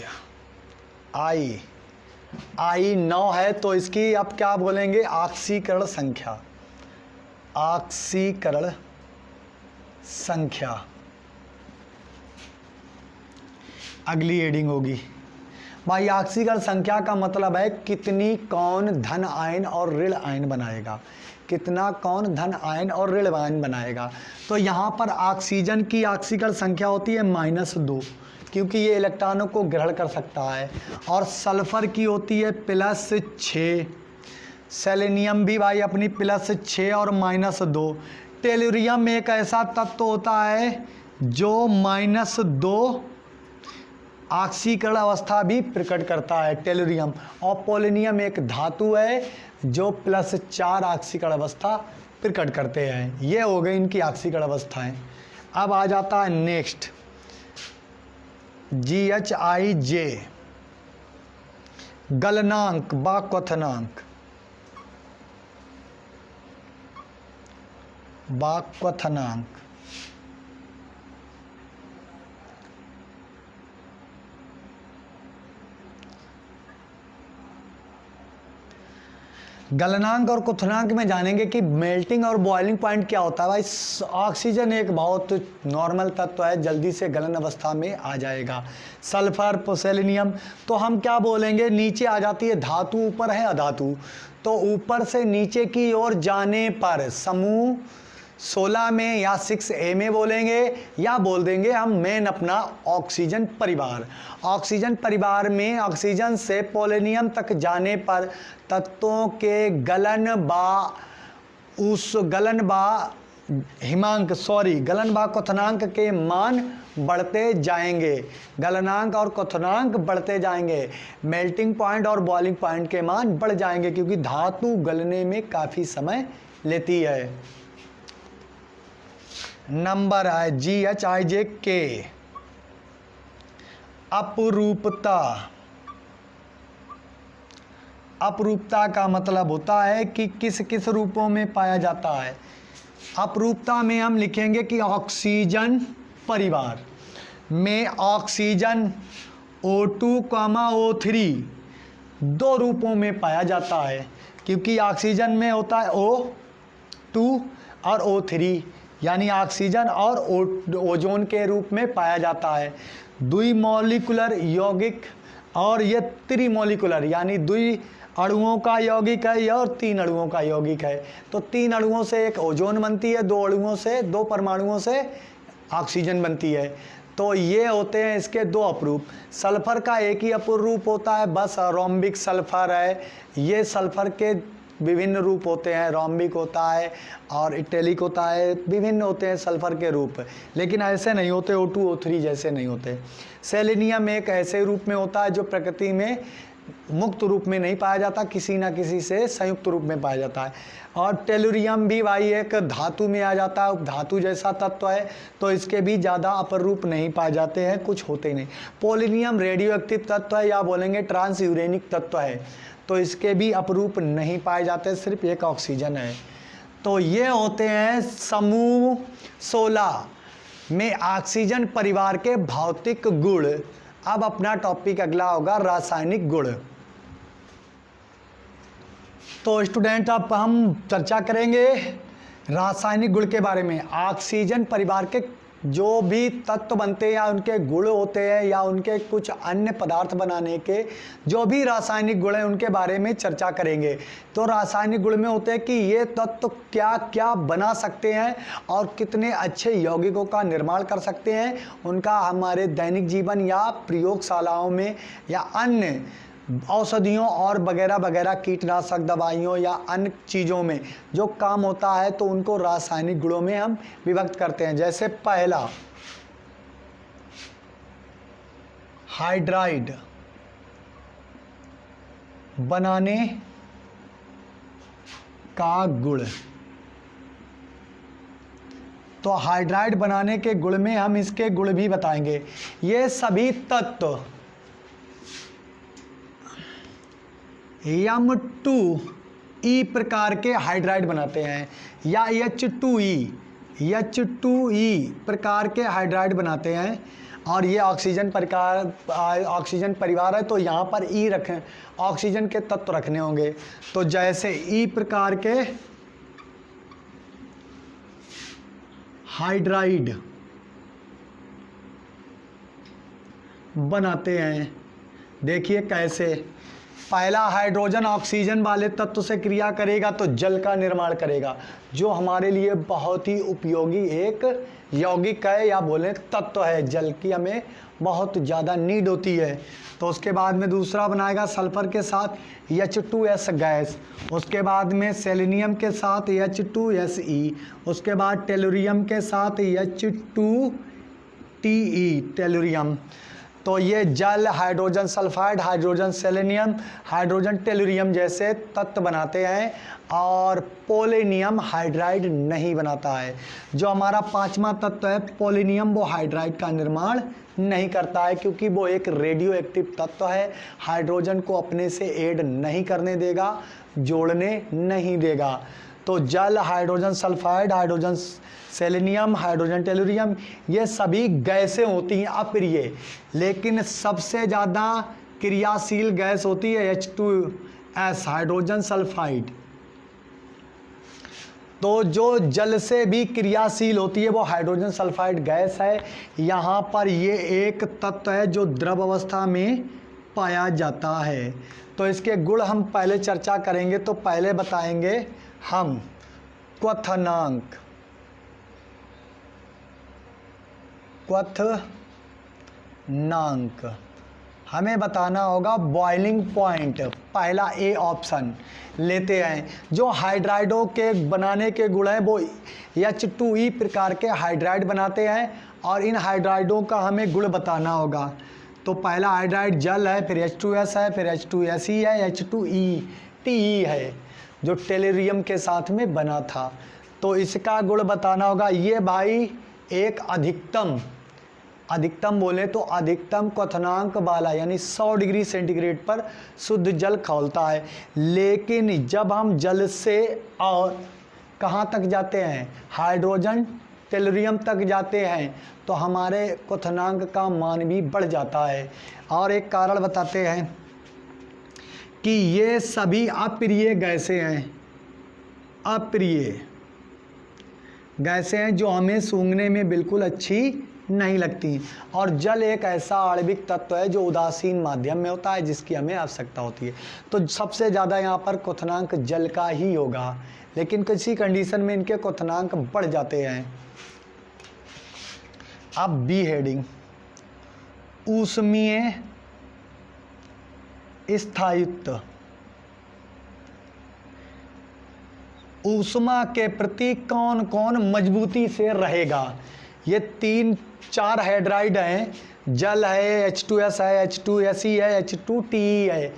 आई 9 है, तो इसकी अब क्या बोलेंगे, ऑक्सीकरण संख्या। ऑक्सीकरण संख्या। अगली हेडिंग होगी भाई ऑक्सीकरण संख्या का मतलब है कितनी कौन धन आयन और ऋण आयन बनाएगा, कितना कौन धन आयन और ऋण आयन बनाएगा। तो यहाँ पर ऑक्सीजन की ऑक्सीकरण संख्या होती है -2 क्योंकि ये इलेक्ट्रॉनों को ग्रहण कर सकता है, और सल्फर की होती है +6, सेलेनियम भी भाई अपनी +6 और -2। टेलुरियम एक ऐसा तत्व होता है जो -2 ऑक्सीकरण अवस्था भी प्रकट करता है, टेलुरियम। और पोलोनियम एक धातु है जो +4 ऑक्सीकरण अवस्था प्रकट करते हैं। ये हो गई इनकी ऑक्सीकरण अवस्थाएं। अब आ जाता है नेक्स्ट GHIJ, गलनांक व क्वथनांक। गलनांक और क्वथनांक में जानेंगे कि मेल्टिंग और बॉइलिंग पॉइंट क्या होता है। भाई ऑक्सीजन एक बहुत नॉर्मल तत्व है, जल्दी से गलन अवस्था में आ जाएगा। सल्फर, सेलेनियम, तो हम क्या बोलेंगे, नीचे आ जाती है धातु, ऊपर है अधातु। तो ऊपर से नीचे की ओर जाने पर समूह 16 में या 6A में बोलेंगे, या बोल देंगे हम मेन अपना ऑक्सीजन परिवार। ऑक्सीजन परिवार में ऑक्सीजन से पोलोनियम तक जाने पर तत्वों के गलन बा क्वथनांक के मान बढ़ते जाएंगे। गलनांक और क्वथनांक बढ़ते जाएंगे, मेल्टिंग पॉइंट और बॉइलिंग पॉइंट के मान बढ़ जाएंगे क्योंकि धातु गलने में काफ़ी समय लेती है। नंबर है GHIJ के अपरूपता। अपरूपता का मतलब होता है कि किस किस रूपों में पाया जाता है। अपरूपता में हम लिखेंगे कि ऑक्सीजन परिवार में ऑक्सीजन O2, O3 दो रूपों में पाया जाता है, क्योंकि ऑक्सीजन में होता है O2 और O3, यानी ऑक्सीजन और ओजोन के रूप में पाया जाता है। द्विमॉलिक्यूलर यौगिक और ये त्रिमॉलिक्यूलर, यानी द्वि अणुओं का यौगिक है और 3 अणुओं का यौगिक है। तो 3 अणुओं से एक ओजोन बनती है, 2 परमाणुओं से ऑक्सीजन बनती है। तो ये होते हैं इसके 2 अपरूप। सल्फर का एक ही अपरूप होता है, बस रोम्बिक सल्फर है। ये सल्फर के विभिन्न रूप होते हैं, रोम्बिक होता है और इटैलिक होता है, विभिन्न होते हैं सल्फर के रूप, लेकिन ऐसे नहीं होते, O2, O3 जैसे नहीं होते। सेलेनियम एक ऐसे रूप में होता है जो प्रकृति में मुक्त रूप में नहीं पाया जाता, किसी ना किसी से संयुक्त रूप में पाया जाता है। और टेलुरियम भी भाई एक धातु में आ जाता है, धातु जैसा तत्व है, तो इसके भी ज़्यादा अपर रूप नहीं पाए जाते हैं, कुछ होते ही नहीं। पोलोनियम रेडियो एक्टिव तत्व है, या बोलेंगे ट्रांस यूरेनिक तत्व है, तो इसके भी अपरूप नहीं पाए जाते, सिर्फ एक ऑक्सीजन है। तो ये होते हैं समूह 16 में ऑक्सीजन परिवार के भौतिक गुण। अब अपना टॉपिक अगला होगा रासायनिक गुण। तो स्टूडेंट अब हम चर्चा करेंगे रासायनिक गुण के बारे में। ऑक्सीजन परिवार के जो भी तत्व बनते हैं या उनके गुण होते हैं या उनके कुछ अन्य पदार्थ बनाने के जो भी रासायनिक गुण हैं उनके बारे में चर्चा करेंगे। तो रासायनिक गुण में होते हैं कि ये तत्व क्या क्या बना सकते हैं और कितने अच्छे यौगिकों का निर्माण कर सकते हैं, उनका हमारे दैनिक जीवन या प्रयोगशालाओं में या अन्य औषधियों और वगैरह वगैरह कीटनाशक दवाइयों या अन्य चीज़ों में जो काम होता है, तो उनको रासायनिक गुणों में हम विभक्त करते हैं। जैसे पहला हाइड्राइड बनाने का गुण। तो हाइड्राइड बनाने के गुण में हम इसके गुण भी बताएंगे। ये सभी तत्व M2E प्रकार के हाइड्राइड बनाते हैं या H2E प्रकार के हाइड्राइड बनाते हैं। और ये ऑक्सीजन परिवार है, तो यहाँ पर E रखें, ऑक्सीजन के तत्व रखने होंगे। तो जैसे E प्रकार के हाइड्राइड बनाते हैं। देखिए कैसे, पहला हाइड्रोजन ऑक्सीजन वाले तत्व से क्रिया करेगा तो जल का निर्माण करेगा, जो हमारे लिए बहुत ही उपयोगी एक यौगिक है या बोलें तत्व है। जल की हमें बहुत ज़्यादा नीड होती है। तो उसके बाद में दूसरा बनाएगा सल्फर के साथ H2S गैस, उसके बाद में सेलेनियम के साथ H2Se, उसके बाद टेलुरियम के साथ H2Te टेलुरियम। तो ये जल hydrogen sulphide, hydrogen selenium, hydrogen tellurium जैसे तत्व बनाते हैं और पोलेनियम हाइड्राइड नहीं बनाता है। जो हमारा पांचवा तत्व है पोलेनियम, वो हाइड्राइड का निर्माण नहीं करता है क्योंकि वो एक रेडियो एक्टिव तत्व है, हाइड्रोजन को अपने से ऐड नहीं करने देगा, जोड़ने नहीं देगा। तो जल hydrogen sulphide, hydrogen selenium, hydrogen tellurium ये सभी गैसें होती हैं अप्रिय, लेकिन सबसे ज़्यादा क्रियाशील गैस होती है H2S हाइड्रोजन सल्फाइड। तो जो जल से भी क्रियाशील होती है वो हाइड्रोजन सल्फाइड गैस है। यहाँ पर ये एक तत्व है जो द्रव अवस्था में पाया जाता है। तो इसके गुण हम पहले चर्चा करेंगे। तो पहले बताएंगे हम क्वथनांक। क्वथनांक हमें बताना होगा बॉइलिंग पॉइंट। पहला ए ऑप्शन लेते हैं। जो हाइड्राइडों के बनाने के गुण हैं वो H2E प्रकार के हाइड्राइड बनाते हैं और इन हाइड्राइडों का हमें गुण बताना होगा। तो पहला हाइड्राइड जल है, फिर H2S है, फिर H2Se है, H2Te है जो टेलुरियम के साथ में बना था। तो इसका गुण बताना होगा। ये भाई एक अधिकतम बोले तो अधिकतम क्वथनांक वाला यानी 100 डिग्री सेंटीग्रेड पर शुद्ध जल खौलता है। लेकिन जब हम जल से और कहाँ तक जाते हैं, हाइड्रोजन टेलुरियम तक जाते हैं, तो हमारे क्वथनांक का मान भी बढ़ जाता है। और एक कारण बताते हैं कि ये सभी अप्रिय गैसें हैं, अप्रिय गैसें हैं जो हमें सूंघने में बिल्कुल अच्छी नहीं लगती। और जल एक ऐसा आणविक तत्व है जो उदासीन माध्यम में होता है जिसकी हमें आवश्यकता होती है। तो सबसे ज़्यादा यहाँ पर क्वथनांक जल का ही होगा, लेकिन किसी कंडीशन में इनके क्वथनांक बढ़ जाते हैं। अब बी हेडिंग, ऊष्मीय स्थायित्व। ऊष्मा के प्रति कौन कौन मजबूती से रहेगा। ये 3-4 हाइड्राइड हैं, जल है, H2S है, H2Se है, H2Te है।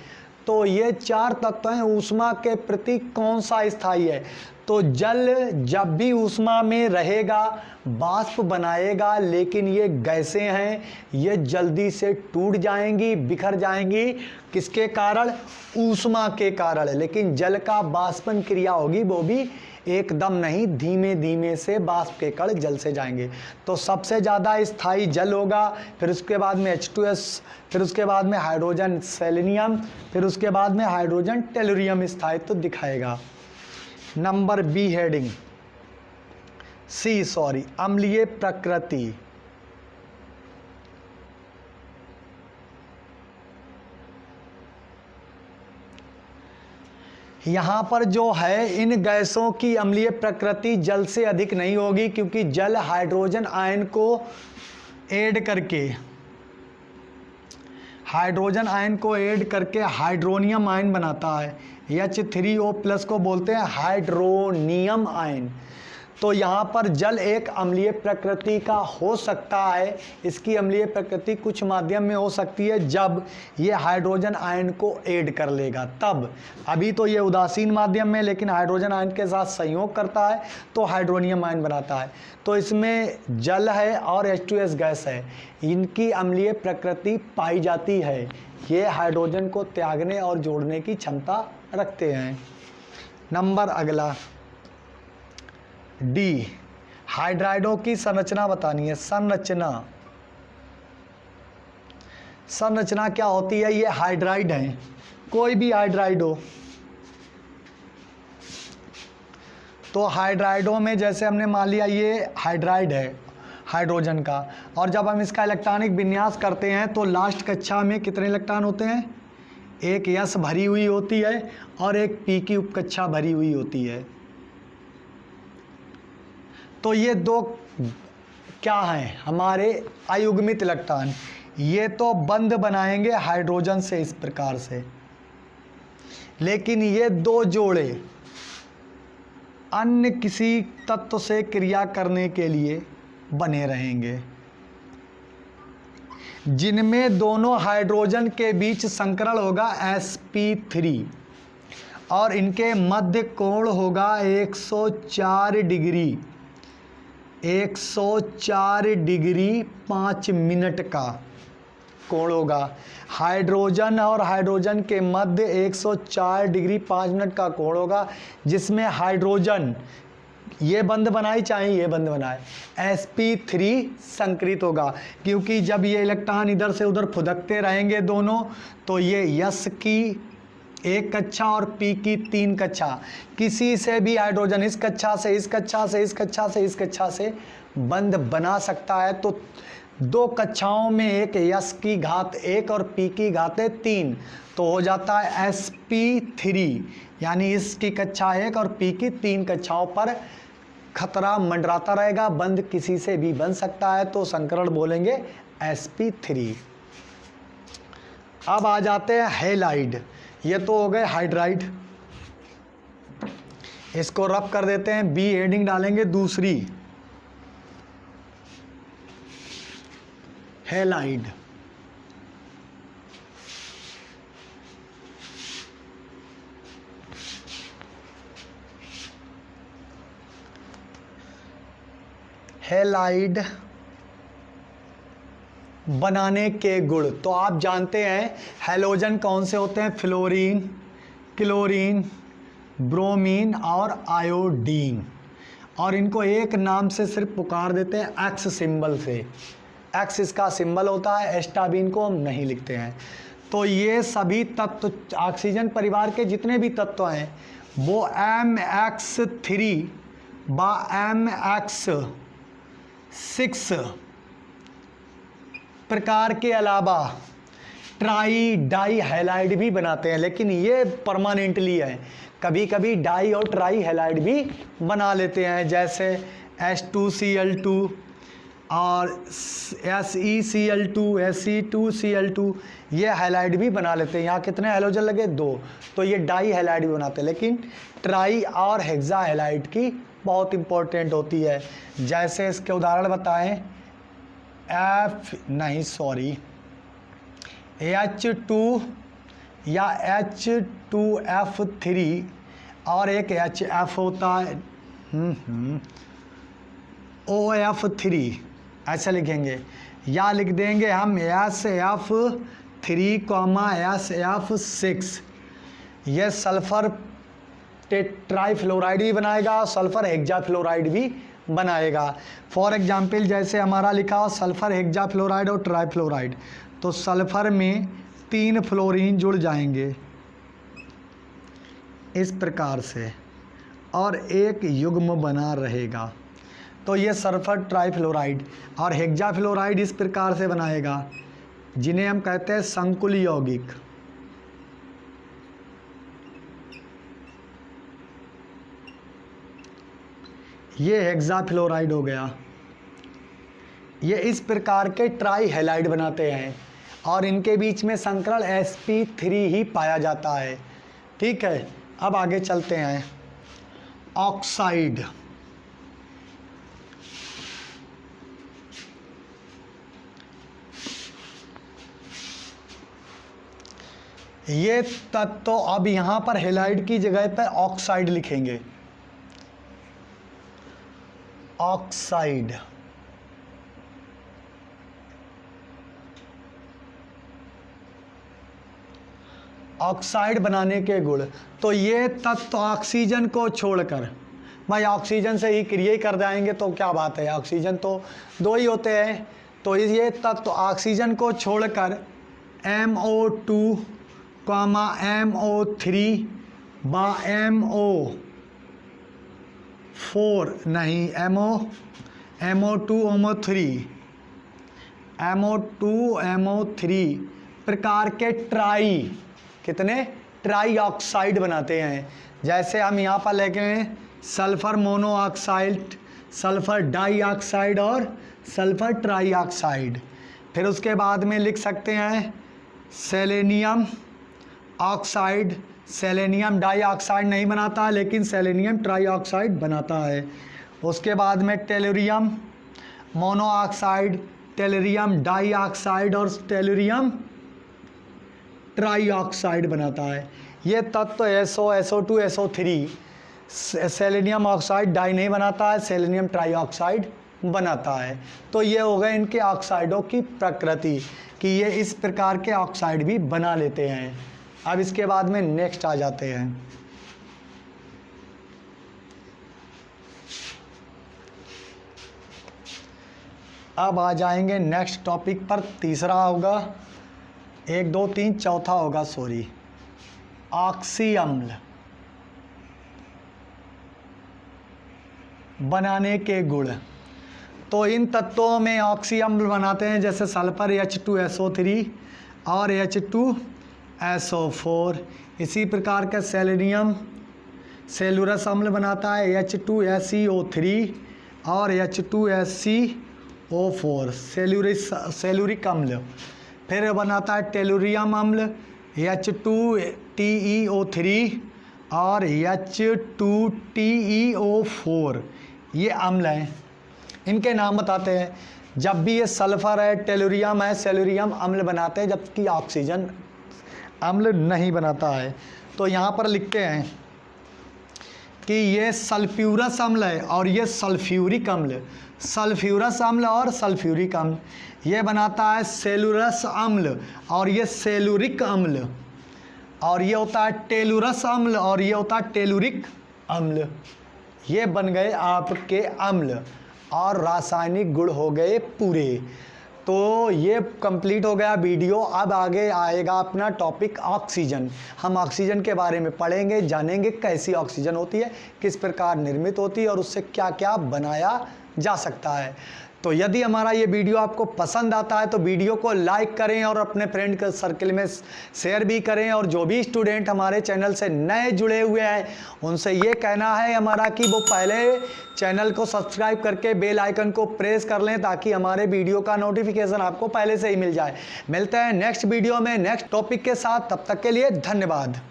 तो ये 4 तत्व हैं, ऊष्मा के प्रति कौन सा स्थायी है। तो जल जब भी ऊष्मा में रहेगा वाष्प बनाएगा, लेकिन ये गैसें हैं, ये जल्दी से टूट जाएंगी, बिखर जाएंगी। किसके कारण? ऊष्मा के कारण। लेकिन जल का वाष्पन क्रिया होगी वो भी एकदम नहीं, धीमे धीमे से वाष्प के कण जल से जाएंगे। तो सबसे ज़्यादा स्थायी जल होगा, फिर उसके बाद में H2S, फिर उसके बाद में हाइड्रोजन सेलेनियम, फिर उसके बाद में हाइड्रोजन टेलुरियम स्थायित्व दिखाएगा। नंबर बी हेडिंग, अम्लीय प्रकृति। यहाँ पर जो है इन गैसों की अम्लीय प्रकृति जल से अधिक नहीं होगी, क्योंकि जल हाइड्रोजन आयन को ऐड करके हाइड्रोनियम आयन बनाता है। H3O+ को बोलते हैं हाइड्रोनियम आयन। तो यहाँ पर जल एक अम्लीय प्रकृति का हो सकता है। इसकी अम्लीय प्रकृति कुछ माध्यम में हो सकती है जब ये हाइड्रोजन आयन को ऐड कर लेगा तब। अभी तो ये उदासीन माध्यम में, लेकिन हाइड्रोजन आयन के साथ संयोग करता है तो हाइड्रोनियम आयन बनाता है। तो इसमें जल है और H2S गैस है, इनकी अम्लीय प्रकृति पाई जाती है। ये हाइड्रोजन को त्यागने और जोड़ने की क्षमता रखते हैं। नंबर अगला डी, हाइड्राइडों की संरचना बतानी है। संरचना क्या होती है? ये हाइड्राइड हैं, कोई भी हाइड्राइड हो तो हाइड्राइडों में जैसे हमने मान लिया ये हाइड्राइड है हाइड्रोजन का, और जब हम इसका इलेक्ट्रॉनिक विन्यास करते हैं तो लास्ट कक्षा में कितने इलेक्ट्रॉन होते हैं, एक यस भरी हुई होती है और एक पी की उपकक्षा भरी हुई होती है। तो ये दो क्या हैं हमारे अयुग्मित इलेक्ट्रॉन, ये तो बंध बनाएंगे हाइड्रोजन से इस प्रकार से, लेकिन ये दो जोड़े अन्य किसी तत्व से क्रिया करने के लिए बने रहेंगे, जिनमें दोनों हाइड्रोजन के बीच संकरण होगा sp3 और इनके मध्य कोण होगा 104 डिग्री 5 मिनट का कोण होगा। हाइड्रोजन और हाइड्रोजन के मध्य 104 डिग्री 5 मिनट का कोण होगा, जिसमें हाइड्रोजन ये बंध बनाए चाहे ये बंध बनाए sp3 संकृत होगा, क्योंकि जब ये इलेक्ट्रॉन इधर से उधर फुदकते रहेंगे दोनों, तो ये यस की एक कक्षा और पी की 3 कक्षा, किसी से भी हाइड्रोजन इस कक्षा से इस कक्षा से इस कक्षा से इस कक्षा से बंध बना सकता है। तो दो कक्षाओं में एक यस की घात 1 और पी की घात 3, तो हो जाता है sp3, यानी इसकी कक्षा 1 और पी की 3 कक्षाओं पर खतरा मंडराता रहेगा, बंध किसी से भी बन सकता है, तो संकरण बोलेंगे sp3। अब आ जाते हैं हैलाइड, ये तो हो गए हाइड्राइड, इसको रब कर देते हैं, बी हेडिंग डालेंगे दूसरी, हैलाइड। हैलाइड बनाने के गुण तो आप जानते हैं, हैलोजन कौन से होते हैं, फ्लोरीन, क्लोरीन, ब्रोमीन और आयोडीन, और इनको एक नाम से सिर्फ पुकार देते हैं एक्स सिंबल से, एक्स इसका सिंबल होता है, एस्टाबीन को हम नहीं लिखते हैं। तो ये सभी तत्व ऑक्सीजन परिवार के जितने भी तत्व हैं वो MX3 बा MX6 प्रकार के अलावा ट्राई डाई हैलाइड भी बनाते हैं, लेकिन ये परमानेंटली है, कभी कभी डाई और ट्राई हैलाइड भी बना लेते हैं, जैसे H2Cl2 और SeCl2 Se2Cl2, ये हैलाइड भी बना लेते हैं। यहाँ कितने हैलोजन लगे, 2, तो ये डाई हैलाइड भी बनाते हैं, लेकिन ट्राई और हेक्सा हैलाइड की बहुत इंपॉर्टेंट होती है। जैसे इसके उदाहरण बताएं, H2 या H2F3 और एक HF होता है OF3, ऐसा लिखेंगे, या लिख देंगे हम SF3, SF6, ये सल्फर ट्राईफ्लोराइड भी बनाएगा, सल्फर हेक्साफ्लोराइड भी बनाएगा। फॉर एग्जाम्पल जैसे हमारा लिखा हो सल्फर हेक्साफ्लोराइड और ट्राईफ्लोराइड, तो सल्फर में 3 फ्लोरीन जुड़ जाएंगे इस प्रकार से और एक युग्म बना रहेगा, तो ये सल्फर ट्राईफ्लोराइड और हेक्साफ्लोराइड इस प्रकार से बनाएगा, जिन्हें हम कहते हैं संकुल यौगिक। ये हेक्साफ्लोराइड हो गया, ये इस प्रकार के ट्राई हैलाइड बनाते हैं और इनके बीच में संकरण sp3 ही पाया जाता है। ठीक है, अब आगे चलते हैं। ऑक्साइड, ये तत्व तो अब यहाँ पर हैलाइड की जगह पर ऑक्साइड लिखेंगे। ऑक्साइड ऑक्साइड बनाने के गुण, तो ये तत्व ऑक्सीजन को छोड़कर, भाई ऑक्सीजन से ही क्रिया कर जाएंगे तो क्या बात है, ऑक्सीजन तो 2 ही होते हैं, तो ये तत्व ऑक्सीजन को छोड़कर MO2, MO3 बा MO 4 नहीं, MO2 प्रकार के कितने ट्राई ऑक्साइड बनाते हैं। जैसे हम यहाँ पर लेके हैं सल्फर मोनोऑक्साइड, सल्फर डाइऑक्साइड और सल्फर ट्राइऑक्साइड। फिर उसके बाद में लिख सकते हैं सेलेनियम ऑक्साइड। सेलेनियम डाइऑक्साइड नहीं बनाता है, लेकिन सेलेनियम ट्राइऑक्साइड बनाता है। उसके बाद में टेलुरियम मोनोऑक्साइड, टेलुरियम डाइऑक्साइड और टेलुरियम ट्राइऑक्साइड बनाता है। ये तत्व SO, SO2, SO3 selenium oxide die नहीं बनाता है, सेलेनियम ट्राइऑक्साइड बनाता है। तो ये हो गए इनके ऑक्साइडों की प्रकृति कि ये इस प्रकार के ऑक्साइड भी बना लेते हैं। अब इसके बाद में नेक्स्ट आ जाते हैं। अब आ जाएंगे नेक्स्ट टॉपिक पर। तीसरा होगा 1 2 3 चौथा होगा ऑक्सी अम्ल बनाने के गुण। तो इन तत्वों में ऑक्सी अम्ल बनाते हैं, जैसे सल्फर H2SO3 और H2SO4। इसी प्रकार का सेलेनियम सेलुरस अम्ल बनाता है H2SeO3 और H2SeO4 सेलुरिक अम्ल। फिर बनाता है टेलुरियम अम्ल H2TeO3 और H2TeO4। ये अम्ल हैं, इनके नाम बताते हैं। जब भी ये सल्फर है, टेलुरियम है, सेलुरियम अम्ल बनाते हैं, जबकि ऑक्सीजन अम्ल नहीं बनाता है। तो यहाँ पर लिखते हैं कि ये सल्फ्यूरस अम्ल है और ये सल्फ्यूरिक अम्ल। सल्फ्यूरस अम्ल और सल्फ्यूरिक अम्ल ये बनाता है सेलुरस अम्ल और ये सेलुरिक अम्ल, और ये होता है टेलुरस अम्ल और ये होता है टेलुरिक अम्ल। ये बन गए आपके अम्ल और रासायनिक गुण हो गए पूरे। तो ये कंप्लीट हो गया वीडियो। अब आगे आएगा अपना टॉपिक ऑक्सीजन। हम ऑक्सीजन के बारे में पढ़ेंगे, जानेंगे कैसी ऑक्सीजन होती है, किस प्रकार निर्मित होती है और उससे क्या क्या बनाया जा सकता है। तो यदि हमारा ये वीडियो आपको पसंद आता है तो वीडियो को लाइक करें और अपने फ्रेंड के सर्कल में शेयर भी करें। और जो भी स्टूडेंट हमारे चैनल से नए जुड़े हुए हैं उनसे ये कहना है हमारा कि वो पहले चैनल को सब्सक्राइब करके बेल आइकन को प्रेस कर लें, ताकि हमारे वीडियो का नोटिफिकेशन आपको पहले से ही मिल जाए। मिलते हैं नेक्स्ट वीडियो में नेक्स्ट टॉपिक के साथ। तब तक के लिए धन्यवाद।